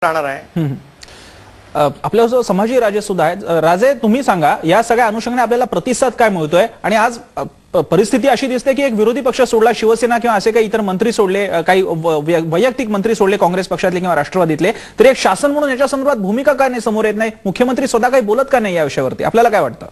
राहणार आहे। आपल्यासोबत संभाजी राजे सुद्धा आहेत। राजे, तुम्ही सांगा, या सगळ्या अनुषंगाने आपल्याला प्रतिसाद काय मिळतोय? आणि आज परिस्थिती अशी दिसते की एक विरोधी पक्ष सोडला, शिवसेना किंवा असे काही इतर मंत्री सोडले, काही वैयक्तिक मंत्री सोडले काँग्रेस पक्षातले किंवा राष्ट्रवादीतले, तर एक शासन म्हणून याच्या संदर्भात भूमिका काय नाही समोर येत नाही? मुख्यमंत्री स्वतः काही बोलत का नाही या विषयावरती? आपल्याला काय वाटतं?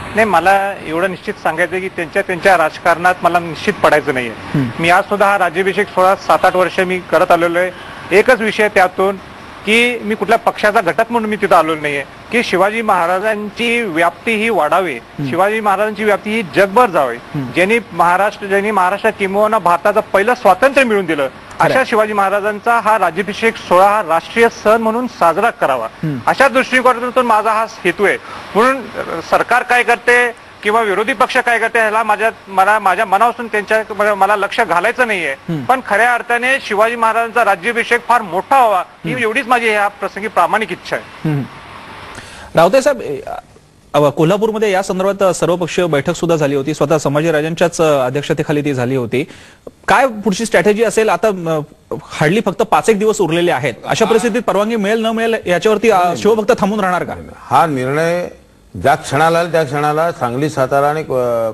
नाही, मला एवढं निश्चित सांगायचं की त्यांच्या राजकारणात मला निश्चित पडायचं नाहीये। मी आज सुद्धा हा राज्याभिषेक सोहळा 7-8 वर्ष मी करत आलेलो आहे। एकच विषय त्यातून की मी कुठल्या पक्षाचा घटक म्हणून मी तिथं आलेलो नाहीये की शिवाजी महाराजांची व्याप्ती ही वाढावी, शिवाजी महाराजांची व्याप्ती ही जगभर जावी। ज्यांनी महाराष्ट्रात किंवा भारताचं पहिलं स्वातंत्र्य मिळवून दिलं, अशा शिवाजी महाराजांचा हा राज्याभिषेक सोहळा हा राष्ट्रीय सण म्हणून साजरा करावा, अशा दृष्टिकोनातून माझा हा हेतू आहे। म्हणून सरकार काय करते किंवा विरोधी पक्ष काय करते ह्याला माझ्या मनापासून त्यांच्या मला लक्ष घालायचं नाहीये, पण खऱ्या अर्थाने शिवाजी महाराजांचा राज्याभिषेक फार मोठा व्हावा ही एवढीच माझी ह्या प्रसंगी प्रामाणिक इच्छा आहे। रावते साहेब, कोल्हापूरमध्ये या संदर्भात सर्वपक्षीय बैठक सुद्धा झाली होती, स्वतः संभाजी राजांच्याच अध्यक्षतेखाली ती झाली होती। काय पुढची स्ट्रॅटेजी असेल? आता हार्डली फक्त 5-1 दिवस उरलेले आहेत, अशा परिस्थितीत परवानगी मिळेल न मिळेल याच्यावरती शिवभक्त थांबून राहणार का? हा निर्णय ज्या क्षणाला त्या क्षणाला सांगली, सातारा आणि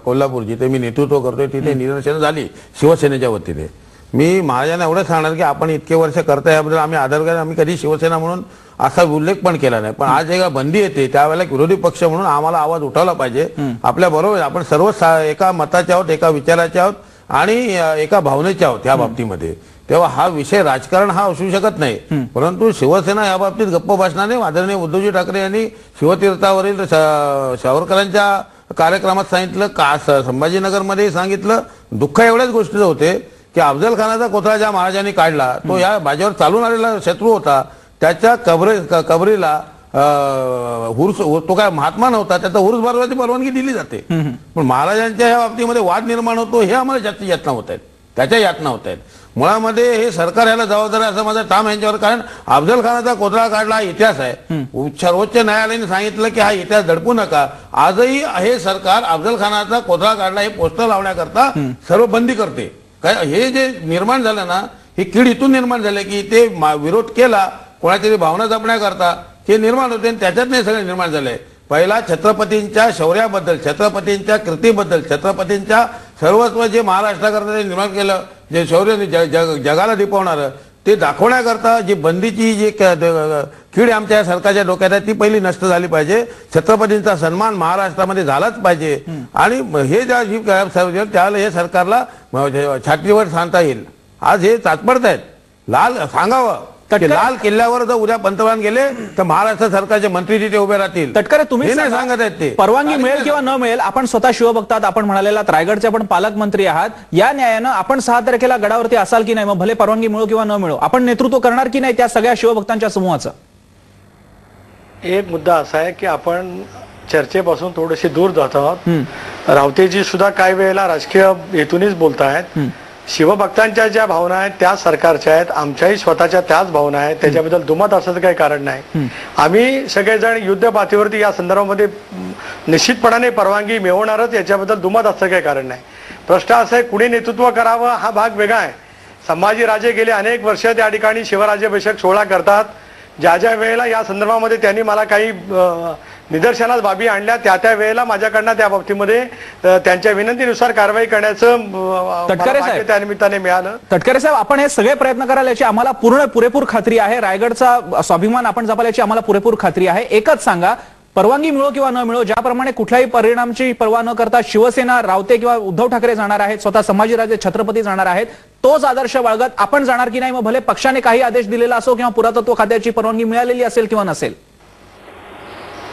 कोल्हापूर जिथे मी नेतृत्व करतोय तिथे निदर्शनं झाली शिवसेनेच्या वतीने। मी महाराजांना एवढं सांगणार की आपण इतके वर्ष करताय याबद्दल आम्ही आदर करतो, आम्ही कधी शिवसेना म्हणून असा उल्लेख पण केला नाही, पण आज जेव्हा बंदी येते त्यावेळेला विरोधी पक्ष म्हणून आम्हाला आवाज उठवला पाहिजे। आपल्या बरोबर आपण सर्व एका मताचे आहोत, एका विचाराचे आहोत आणि एका भावनेचे आहोत या बाबतीमध्ये। तेव्हा हा विषय राजकारण हा असू शकत नाही, परंतु शिवसेना या बाबतीत गप्प बसणारे आदरणीय उद्धवजी ठाकरे यांनी शिवतीर्थावरील सावरकरांच्या कार्यक्रमात सांगितलं, का संभाजीनगरमध्ये सांगितलं। दुःख एवढ्याच गोष्टीचं होते की अफजल खानाचा कोथळा ज्या महाराजांनी काढला तो या माझ्यावर चालून आलेला शत्रू होता, त्याच्या कबरीला तो काय महात्मा नव्हता, त्याचा उर्स भरवायची परवानगी दिली जाते, पण महाराजांच्या या बाबतीमध्ये वाद निर्माण होतो हे आम्हाला जास्ती यातना होत आहेत, त्याच्या यातना होत आहेत। मुळामध्ये हे सरकार याला जबाबदार आहे असं माझा ठाम यांच्यावर, कारण अफजल खानाचा कोथळा काढला हा इतिहास आहे। सर्वोच्च न्यायालयाने सांगितलं की हा इतिहास दडपू नका। आजही हे सरकार अफजल खानाचा कोथळा काढला हे पोस्टर लावण्याकरता सर्व बंदी करते। काय हे जे निर्माण झालं ना, ही कीड इथून निर्माण झाली की ते विरोध केला कोणातरी भावना जपण्याकरता हे निर्माण होते आणि त्याच्यात नाही सगळे निर्माण झाले। पहिला छत्रपतींच्या शौर्याबद्दल, छत्रपतींच्या कृतीबद्दल, छत्रपतींच्या सर्वस्व जे महाराष्ट्राकरता निर्माण केलं, जे शौर्य जगाला दिपवणारं ते दाखवण्याकरता जी बंदीची जी कीड आमच्या सरकारच्या डोक्यात आहे ती पहिली नष्ट झाली पाहिजे। छत्रपतींचा सन्मान महाराष्ट्रामध्ये झालाच पाहिजे आणि हे त्यावेळेला हे सरकारला छातीवर सांगता येईल। आज हे तात्पडतायत लाल सांगावं की लाल किल्ल्यावर जर उद्या पंतप्रधान गेले तर महाराष्ट्र सरकारचे मंत्री तिथे उभे राहतील। तटकरे, तुम्ही नाही सांगत आहेत ते परवानगी मिळेल किंवा न मिळेल, आपण स्वतः शिवभक्तात, आपण म्हणालेला रायगडचे आपण पालकमंत्री आहात, या न्यायानं आपण 6 तारखेला गडावरती असाल की नाही? मग भले परवानगी मिळो किंवा न मिळो, आपण नेतृत्व करणार की नाही त्या सगळ्या शिवभक्तांच्या समूहाचं? एक मुद्दा असा आहे की आपण चर्चेपासून थोडेसे दूर जात आहोत। रावतेजी सुद्धा काही वेळेला राजकीय हेतूनच बोलतायत। शिवभक्तांच्या ज्या भावना आहेत त्या सरकारच्या आहेत, आमच्याही स्वतःच्या त्याच भावना आहेत, त्याच्याबद्दल दुमत असण्याचं काही कारण नाही। आम्ही सगळेजण युद्ध पातळीवरती या संदर्भामध्ये निश्चितपणाने परवानगी मिळवणारच, याच्याबद्दल दुमत असं काही कारण नाही। प्रश्न असा आहे कुणी नेतृत्व करावं हा भाग वेगळा आहे। संभाजी राजे गेले अनेक वर्ष त्या ठिकाणी शिवराज्याभिषेक सोहळा करतात। ज्या वेळेला या संदर्भामध्ये त्यांनी मला काही निदर्शनास बाबी आणल्या त्या वेळेला माझ्याकडनं त्या बाबतीमध्ये त्यांच्या विनंतीनुसार कारवाई करण्याचं त्या निमित्ताने मिळालं। तटकरे साहेब, आपण हे सगळे प्रयत्न कराल याची आम्हाला पुरेपूर खात्री आहे, रायगडचा स्वाभिमान आपण जपाल याची आम्हाला पुरेपूर खात्री आहे। एकच सांगा, परवानगी मिळो किंवा न मिळो, ज्याप्रमाणे कुठल्याही परिणामाची पर्वा न करता शिवसेना, रावते किंवा उद्धव ठाकरे जाणार आहेत, स्वतः संभाजीराजे छत्रपती जाणार आहेत, तोच आदर्श बाळगत आपण जाणार की नाही? मग भले पक्षाने काही आदेश दिलेला असो किंवा पुरातत्व खात्याची परवानगी मिळालेली असेल किंवा नसेल।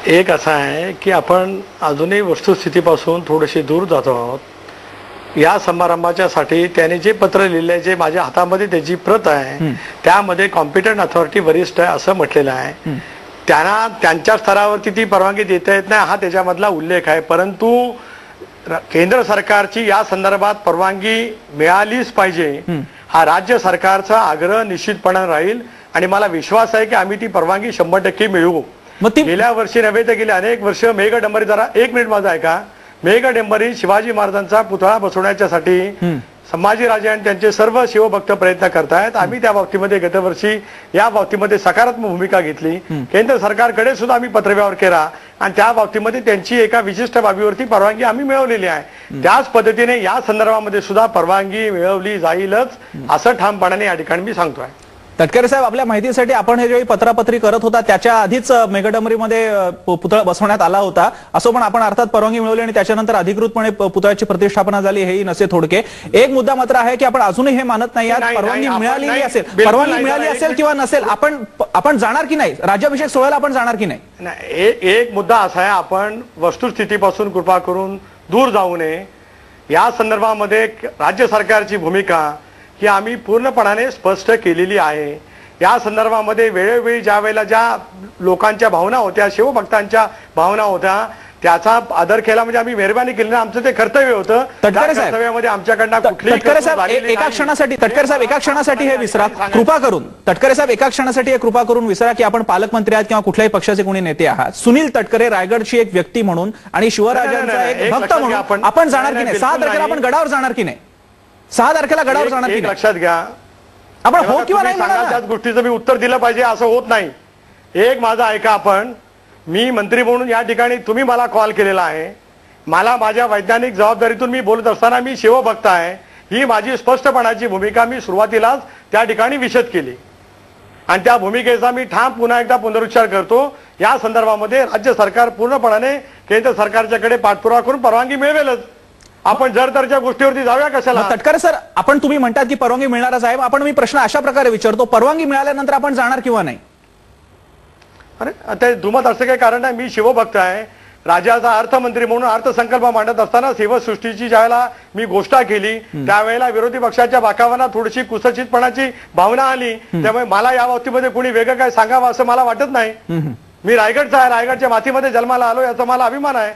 एक असं आहे की आपण अजूनही वस्तुस्थितीपासून थोडेसे दूर जातो आहोत। या समारंभाच्या साठी त्याने जे पत्र लिहिले, जे माझ्या हातामध्ये त्याची प्रत आहे, त्यामध्ये कॉम्पिटंट अथॉरिटी वरिष्ठ आहे असं म्हटलेलं आहे। त्यांना त्यांच्या स्तरावरती ती परवानगी देता येत नाही हा त्याच्यामधला उल्लेख आहे, परंतु केंद्र सरकारची या संदर्भात परवानगी मिळालीच पाहिजे हा राज्य सरकारचा आग्रह निश्चितपणे राहील आणि मला विश्वास आहे की आम्ही ती परवानगी 100% मिळवू। गेल्या वर्षी नव्हे तर गेले अनेक वर्ष मेघडंबरी, जरा 1 मिनिट माझा ऐका, मेघडंबरी शिवाजी महाराजांचा पुतळा बसवण्याच्यासाठी संभाजीराजे आणि त्यांचे सर्व शिवभक्त प्रयत्न करतायत. आम्ही त्या बाबतीमध्ये गतवर्षी या बाबतीमध्ये सकारात्मक भूमिका घेतली. केंद्र सरकारकडे सुद्धा आम्ही पत्रव्यवहार केला आणि त्या बाबतीमध्ये त्यांची एका विशिष्ट बाबीवरती परवानगी आम्ही मिळवलेली आहे. त्याच पद्धतीने या संदर्भामध्ये सुद्धा परवानगी मिळवली जाईलच असं ठामपणाने या ठिकाणी मी सांगतोय. तटकरे साहेब, आपल्या माहितीसाठी आपण हे ज्यावेळी पत्रापत्री करत होता त्याच्या आधीच मेघडंबरीमध्ये पुतळा बसवण्यात आला होता. असो, पण आपण अर्थात परवानगी मिळवली आणि त्याच्यानंतर अधिकृतपणे पुतळ्याची प्रतिष्ठापना झाली, हेही नसे थोडके. एक मुद्दा मात्र आहे की आपण अजूनही हे मानत नाही आहात, परवानगी मिळालेली असेल, परवानगी मिळाली असेल किंवा नसेल, आपण जाणार की नाही राज्याभिषेक सोहळ्याला? आपण जाणार की नाही? एक मुद्दा असा आहे, आपण वस्तुस्थितीपासून कृपा करून दूर जाऊ नये. या संदर्भामध्ये राज्य सरकारची भूमिका ही आम्ही पूर्णपणाने स्पष्ट केलेली आहे. या संदर्भामध्ये वेळोवेळी ज्या वेळेला ज्या लोकांच्या भावना होत्या, शिवभक्तांच्या भावना होत्या, त्याचा आदर केला म्हणजे आम्ही मेहरबानी केली ना, आमचं ते कर्तव्य होतं. तटकरे साहेब, कर्तव्यामध्ये आमच्याकडनं कुठलीही तटकरे साहेब एका क्षणासाठी हे विसरा, कृपा करून. तटकरे साहेब, एका क्षणासाठी हे कृपा करून विसरा की आपण पालकमंत्री आहात किंवा कुठल्याही पक्षाचे कोणी नेते आहात. सुनील तटकरे रायगडची एक व्यक्ती म्हणून आणि शिवराजांचा एक भक्त म्हणून आपण जाणार की नाही? 6 तारखेला आपण गडावर जाणार की नाही? 6 तारखेला गडावर जाणार की नाही? लक्षात घ्या, आपण हो किंवा नाही म्हणा. त्याच गोष्टीचं मी उत्तर दिलं पाहिजे असं होत नाही. एक माझं ऐका, आपण मी मंत्री म्हणून या ठिकाणी तुम्ही मला कॉल केलेला आहे. मला माझ्या वैज्ञानिक जबाबदारीतून मी बोलत असताना मी शिवभक्त आहे ही माझी स्पष्टपणाची भूमिका मी सुरुवातीलाच त्या ठिकाणी विशद केली आणि त्या भूमिकेचा मी ठाम पुन्हा एकदा पुनरुच्चार करतो. या संदर्भामध्ये राज्य सरकार पूर्णपणाने केंद्र सरकारच्याकडे पाठपुरावा करून परवानगी मिळवेलच. आपण जर तरच्या गोष्टीवरती जाऊया कशाला? तटकरे सर, तुम्ही म्हणतात की परवानगी मिळणारच आहे. आपण मी प्रश्न अशा प्रकारे विचारतो, परवानगी मिळाल्यानंतर आपण जाणार किंवा नाही? अरे ते दुमत असं काही कारण नाही. मी शिवभक्त आहे. राज्याचा अर्थमंत्री म्हणून अर्थसंकल्प मांडत असताना शिवसृष्टीची ज्यावेळेला मी घोषणा केली त्यावेळेला विरोधी पक्षाच्या बाकावांना थोडीशी कुसचितपणाची भावना आली. त्यामुळे मला या बाबतीमध्ये कोणी वेगळं काय सांगावं असं मला वाटत नाही. मी रायगडचा आहे, रायगडच्या मातीमध्ये जन्माला आलो याचा मला अभिमान आहे.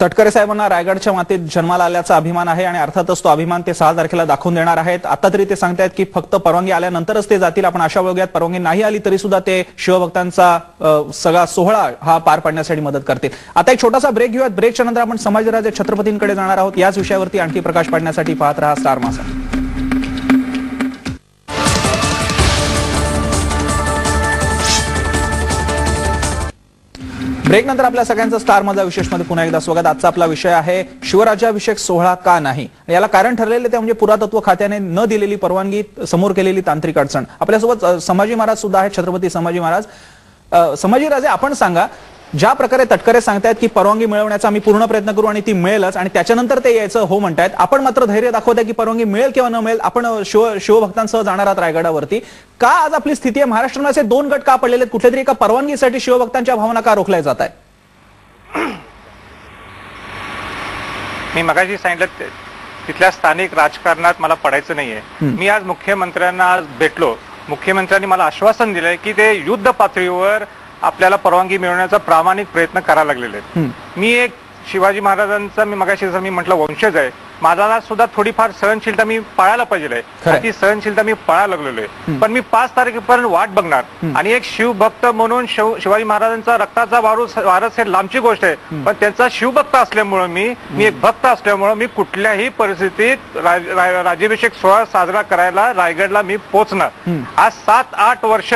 तटकरे साहेबांना रायगडच्या मातीत जन्माला आल्याचा अभिमान आहे आणि अर्थातच तो अभिमान ते 6 तारखेला दाखवून देणार आहेत. आता तरी ते सांगतायत की फक्त परवानगी आल्यानंतरच ते जातील. आपण आशा बघूयात परवानगी नाही आली तरी सुद्धा ते शिवभक्तांचा सगळा सोहळा हा पार पाडण्यासाठी मदत करतील. आता एक छोटासा ब्रेक घेऊयात. ब्रेकच्या नंतर आपण संभाजीराजे छत्रपतींकडे जाणार आहोत. याच विषयावरती आणखी प्रकाश पाडण्यासाठी पाहत रहा स्टार मासा. ब्रेक नंतर आपल्या सगळ्यांचं स्टार माझा विशेषमध्ये पुन्हा एकदा स्वागत. आजचा आपला विषय आहे शिवराज्याभिषेक सोहळा का नाही. याला कारण ठरलेले ते म्हणजे पुरातत्व खात्याने न दिलेली परवानगी, समोर केलेली तांत्रिक अडचण. आपल्यासोबत संभाजी महाराज सुद्धा आहेत, छत्रपती संभाजी महाराज. संभाजीराजे, आपण सांगा, ज्या प्रकारे तटकरे सांगतायत की परवानगी मिळवण्याचा आम्ही पूर्ण प्रयत्न करू आणि ती मिळेलच आणि त्याच्यानंतर ते यायचं हो म्हणतायत, आपण मात्र धैर्य दाखवताय की परवानगी मिळेल किंवा न मिळेल आपण शिवभक्तांसह जाणार आहात रायगडावरती. का आज आपली स्थिती आहे? महाराष्ट्रामध्ये असे 2 गट का पडलेले आहेत? कुठल्या तरी एका परवानगीसाठी शिवभक्तांच्या भावना का रोखल्या जात आहेत? मी मगाशी सांगितलं तिथल्या स्थानिक राजकारणात मला पडायचं नाहीये. मी आज मुख्यमंत्र्यांना भेटलो. मुख्यमंत्र्यांनी मला आश्वासन दिलंय की ते युद्ध पातळीवर आपल्याला परवानगी मिळवण्याचा प्रामाणिक प्रयत्न करायला लागलेले आहेत. मी एक शिवाजी महाराजांचा मी मगाशी जसं मी म्हटलं वंशज आहे. माझा सुद्धा थोडीफार सहनशीलता मी पाळायला पाहिजे. ती सहनशीलता मी पाळायला लागलेलो आहे. पण मी 5 तारखेपर्यंत वाट बघणार आणि एक शिवभक्त म्हणून शिवाजी महाराजांचा रक्ताचा वारस हे लांबची गोष्ट आहे. पण त्यांचा शिवभक्त असल्यामुळं मी एक भक्त असल्यामुळं मी कुठल्याही परिस्थितीत राज्याभिषेक सोहळा साजरा करायला रायगडला मी पोहोचणार. आज 7-8 वर्ष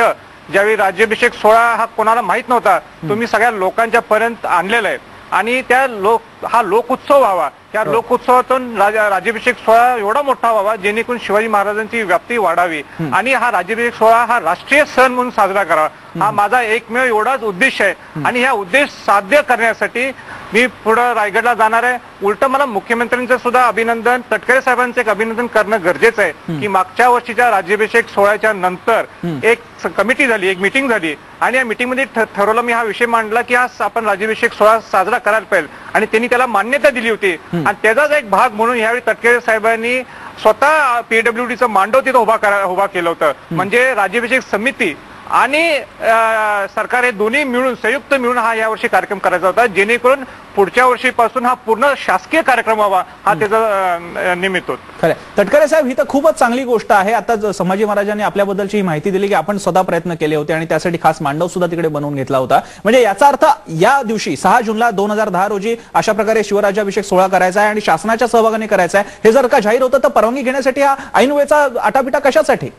ज्यावेळी राज्याभिषेक सोहळा हा कोणाला माहित नव्हता, तुम्ही सगळ्या लोकांच्या पर्यंत आणलेला आहे आणि हा लोकोत्सव व्हावा. त्या लोकोत्सवातून राज्याभिषेक सोहळा एवढा मोठा व्हावा जेणेकरून शिवाजी महाराजांची व्याप्ती वाढावी आणि हा राज्याभिषेक सोहळा हा राष्ट्रीय सण म्हणून साजरा करावा. हा माझा एकमेव एवढाच उद्देश आहे आणि हा उद्देश साध्य करण्यासाठी मी पुढे रायगडला जाणार आहे. उलट मला मुख्यमंत्र्यांचं सुद्धा अभिनंदन, तटकरे साहेबांचं एक अभिनंदन करणं गरजेचं आहे की मागच्या वर्षीच्या राज्याभिषेक सोहळ्याच्या नंतर एक कमिटी झाली, एक मिटिंग झाली आणि या मिटिंगमध्ये ठरवलं, मी हा विषय मांडला की आज आपण राज्याभिषेक सोहळा साजरा करायला पाहिजे आणि त्यांनी त्याला मान्यता दिली होती. आणि त्याचाच एक भाग म्हणून यावेळी तटकरे साहेबांनी स्वतः PWDचं मांडव तिथं उभा केलं होतं. म्हणजे राज्याभिषेक समिती आणि सरकार हे दोन्ही मिळून संयुक्त मिळून हा यावर्षी कार्यक्रम करायचा होता, जेणेकरून पुढच्या वर्षीपासून हा पूर्ण शासकीय कार्यक्रम व्हावा हा त्याचा निमित्त होता. खरं तटकरे साहेब, ही तर खूपच चांगली गोष्ट आहे. आता संभाजी महाराजांनी आपल्याबद्दलची ही माहिती दिली की आपण स्वतः प्रयत्न केले होते आणि त्यासाठी खास मांडव सुद्धा तिकडे बनवून घेतला होता. म्हणजे याचा अर्थ या दिवशी 6 जूनला 2010 रोजी अशा प्रकारे शिवराज्याभिषेक सोहळा करायचा आहे आणि शासनाच्या सहभागाने करायचा आहे. हे जर का जाहीर होतं तर परवानगी घेण्यासाठी हा ऐन वेळचा आटापिटा कशासाठी?